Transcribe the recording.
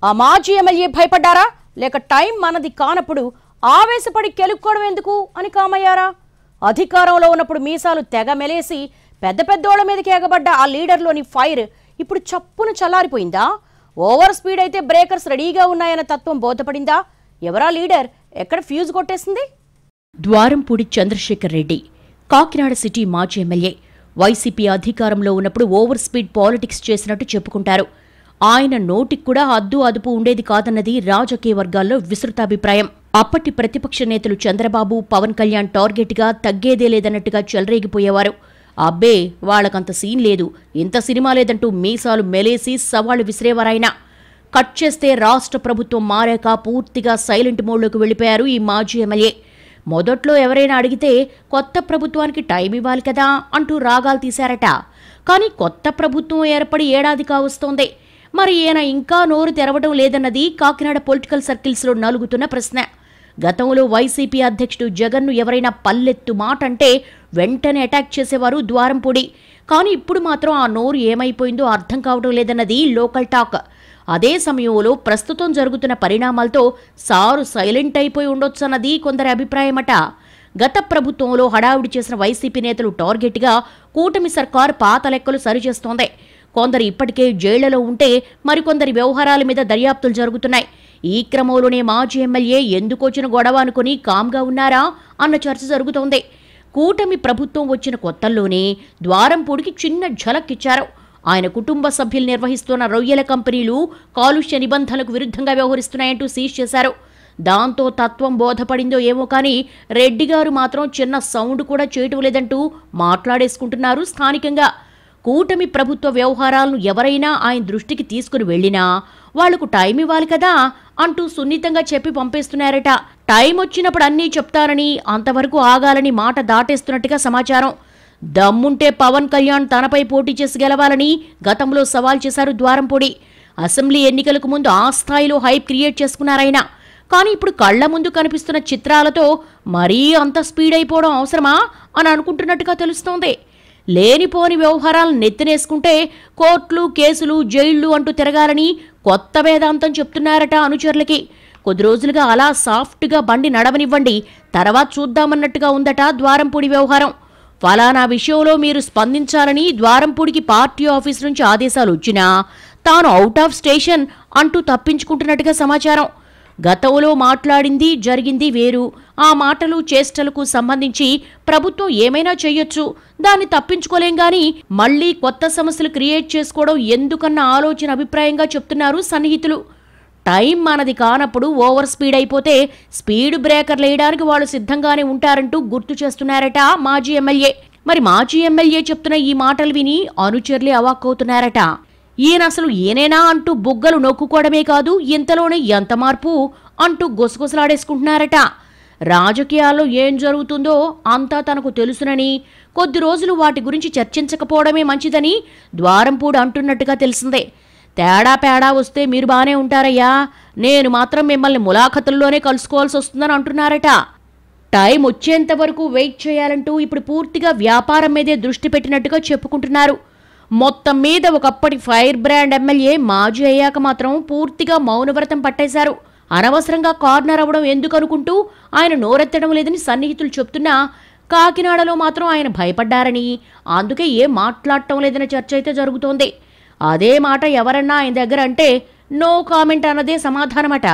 ఆ మాజీ ఎమ్మెల్యే భయపడ్డారా లేక టైం మనది కానప్పుడు ఆవేశపడి కెలుక్కోవడం ఎందుకు అని కామయ్యారా? అధికారంలో ఉన్నప్పుడు మీసాలు తెగ మెలేసి పెద్ద పెద్దోళ్ల మీదకి ఎగబడ్డ ఆ లీడర్లోని ఫైర్ ఇప్పుడు చప్పున చల్లారిపోయిందా? ఓవర్ స్పీడ్ అయితే బ్రేకర్స్ రెడీగా ఉన్నాయన్న తత్వం బోధపడిందా? ఎవరా లీడర్? ఎక్కడ ఫ్యూజ్ కొట్టేసింది? ద్వారంపూడి చంద్రశేఖర్ రెడ్డి కాకినాడ సిటీ మాజీ ఎమ్మెల్యే. వైసీపీ అధికారంలో ఉన్నప్పుడు ఓవర్ స్పీడ్ పాలిటిక్స్ చేసినట్టు చెప్పుకుంటారు. ఆయన నోటికి కూడా అద్దు అదుపు ఉండేది కాదన్నది రాజకీయ వర్గాల్లో విస్తృతాభిప్రాయం. అప్పటి ప్రతిపక్ష నేతలు చంద్రబాబు, పవన్ కళ్యాణ్ టార్గెట్గా తగ్గేదే లేదన్నట్టుగా చెలరేగిపోయేవారు. అబ్బే వాళ్లకంత సీన్ లేదు, ఇంత సినిమా లేదంటూ మీసాలు మెలేసి సవాళ్లు విసిరేవారాయన. కట్ చేస్తే రాష్ట్ర ప్రభుత్వం మారాక పూర్తిగా సైలెంట్ మోడ్లోకి వెళ్లిపోయారు ఈ మాజీ ఎమ్మెల్యే. మొదట్లో ఎవరైనా అడిగితే కొత్త ప్రభుత్వానికి టైం ఇవ్వాలి కదా అంటూ రాగాలు తీశారట. కానీ కొత్త ప్రభుత్వం ఏర్పడి ఏడాది కావస్తోంది. మరి ఈయన ఇంకా నోరు తెరవడం లేదన్నది కాకినాడ పొలిటికల్ సర్కిల్స్లో నలుగుతున్న ప్రశ్న. గతంలో వైసీపీ అధ్యక్షుడు జగన్ను ఎవరైనా పల్లెత్తు మాట అంటే వెంటనే అటాక్ చేసేవారు ద్వారంపూడి. కానీ ఇప్పుడు మాత్రం ఆ నోరు ఏమైపోయిందో అర్థం కావడం లేదన్నది లోకల్ టాక్. అదే సమయంలో ప్రస్తుతం జరుగుతున్న పరిణామాలతో సారు సైలెంట్ అయిపోయి ఉండొచ్చన్నది కొందరి అభిప్రాయమట. గత ప్రభుత్వంలో హడావుడి చేసిన వైసీపీ నేతలు టార్గెట్గా కూటమి సర్కార్ పాత లెక్కలు సరిచేస్తోంది. కొందరు ఇప్పటికే జైళ్లలో ఉంటే మరికొందరి వ్యవహారాల మీద దర్యాప్తులు జరుగుతున్నాయి. ఈ క్రమంలోనే మాజీ ఎమ్మెల్యే ఎందుకొచ్చిన గొడవ అనుకుని కామ్గా ఉన్నారా అన్న చర్చ జరుగుతోంది. కూటమి ప్రభుత్వం వచ్చిన కొత్తల్లోనే ద్వారంపూడికి చిన్న ఝలక్ ఇచ్చారు. ఆయన కుటుంబ సభ్యులు నిర్వహిస్తున్న రొయ్యల కంపెనీలు కాలుష్య నిబంధనలకు విరుద్ధంగా వ్యవహరిస్తున్నాయంటూ సీజ్ చేశారు. దాంతో తత్వం బోధపడిందో ఏమో కానీ రెడ్డి గారు మాత్రం చిన్న సౌండ్ కూడా చేయటం లేదంటూ మాట్లాడేసుకుంటున్నారు స్థానికంగా. కూటమి ప్రభుత్వ వ్యవహారాలను ఎవరైనా ఆయన దృష్టికి తీసుకుని వెళ్లినా వాళ్లకు టైం ఇవ్వాలి కదా అంటూ సున్నితంగా చెప్పి పంపేస్తున్నారట. టైం వచ్చినప్పుడు అన్నీ చెప్తారని, అంతవరకు ఆగాలని మాట దాటేస్తున్నట్టుగా సమాచారం. దమ్ముంటే పవన్ కళ్యాణ్ తనపై పోటీ చేసి గెలవాలని గతంలో సవాల్ చేశారు ద్వారంపూడి. అసెంబ్లీ ఎన్నికలకు ముందు ఆ స్థాయిలో హైప్ క్రియేట్ చేసుకున్నారాయన. కానీ ఇప్పుడు కళ్ల ముందు కనిపిస్తున్న చిత్రాలతో మరీ అంత స్పీడ్ అయిపోవడం అవసరమా అని అనుకుంటున్నట్టుగా తెలుస్తోంది. లేనిపోని వ్యవహారాలను నెత్తినేసుకుంటే కోర్టులు, కేసులు, జైళ్లు అంటూ తిరగాలని కొత్త వేదాంతం చెప్తున్నారట అనుచరులకి. కొద్ది రోజులుగా అలా సాఫ్ట్గా బండి నడవనివ్వండి, తర్వాత చూద్దామన్నట్టుగా ఉందట ద్వారంపూడి వ్యవహారం. ఫలానా విషయంలో మీరు స్పందించాలని ద్వారంపూడికి పార్టీ ఆఫీస్ నుంచి ఆదేశాలు వచ్చినా తాను అవుట్ ఆఫ్ స్టేషన్ అంటూ తప్పించుకుంటున్నట్టుగా సమాచారం. గతంలో మాట్లాడింది జరిగింది వేరు. ఆ మాటలు చేష్టలకు సంబంధించి ప్రభుత్వం ఏమైనా చెయ్యొచ్చు, దాన్ని తప్పించుకోలేం గాని మళ్లీ కొత్త సమస్యలు క్రియేట్ చేసుకోవడం ఎందుకన్న ఆలోచన అభిప్రాయంగా చెప్తున్నారు సన్నిహితులు. టైం మనది కానప్పుడు ఓవర్ స్పీడ్ అయిపోతే స్పీడ్ బ్రేకర్లు వేయడానికి వాళ్ళు సిద్ధంగానే ఉంటారంటూ గుర్తు చేస్తున్నారట మాజీ ఎమ్మెల్యే. మరి మాజీ ఎమ్మెల్యే చెప్తున్న ఈ మాటలు విని అనుచరులే అవాక్కవుతున్నారట. ఈయన అసలు ఏనేనా అంటూ బుగ్గలు నొక్కుకోవడమే కాదు, ఇంతలోనే ఎంత మార్పు అంటూ గుసగుసలాడేసుకుంటున్నారట. రాజకీయాల్లో ఏం జరుగుతుందో అంతా తనకు తెలుసునని, కొద్ది రోజులు వాటి గురించి చర్చించకపోవడమే మంచిదని ద్వారంపూడి అంటున్నట్టుగా తెలిసిందే. తేడా పేడా వస్తే మీరు బానే ఉంటారయ్యా, నేను మాత్రం మిమ్మల్ని ములాఖతుల్లోనే కలుసుకోవాల్సి వస్తుందని అంటున్నారట. టైం వచ్చేంత వరకు వెయిట్ చేయాలంటూ ఇప్పుడు పూర్తిగా వ్యాపారం మీదే దృష్టి పెట్టినట్టుగా చెప్పుకుంటున్నారు. మొత్తం మీద ఒకప్పటి ఫైర్ బ్రాండ్ ఎమ్మెల్యే మాజీ అయ్యాక మాత్రం పూర్తిగా మౌనవ్రతం పట్టేశారు. అనవసరంగా కార్నర్ అవ్వడం ఎందుకనుకుంటూ ఆయన నోరెత్తడం లేదని సన్నిహితులు చెప్తున్నా కాకినాడలో మాత్రం ఆయన భయపడ్డారని, అందుకే ఏం మాట్లాడటం లేదన్న చర్చ అయితే జరుగుతోంది. అదే మాట ఎవరన్నా ఆయన దగ్గర అంటే నో కామెంట్ అన్నదే సమాధానమట.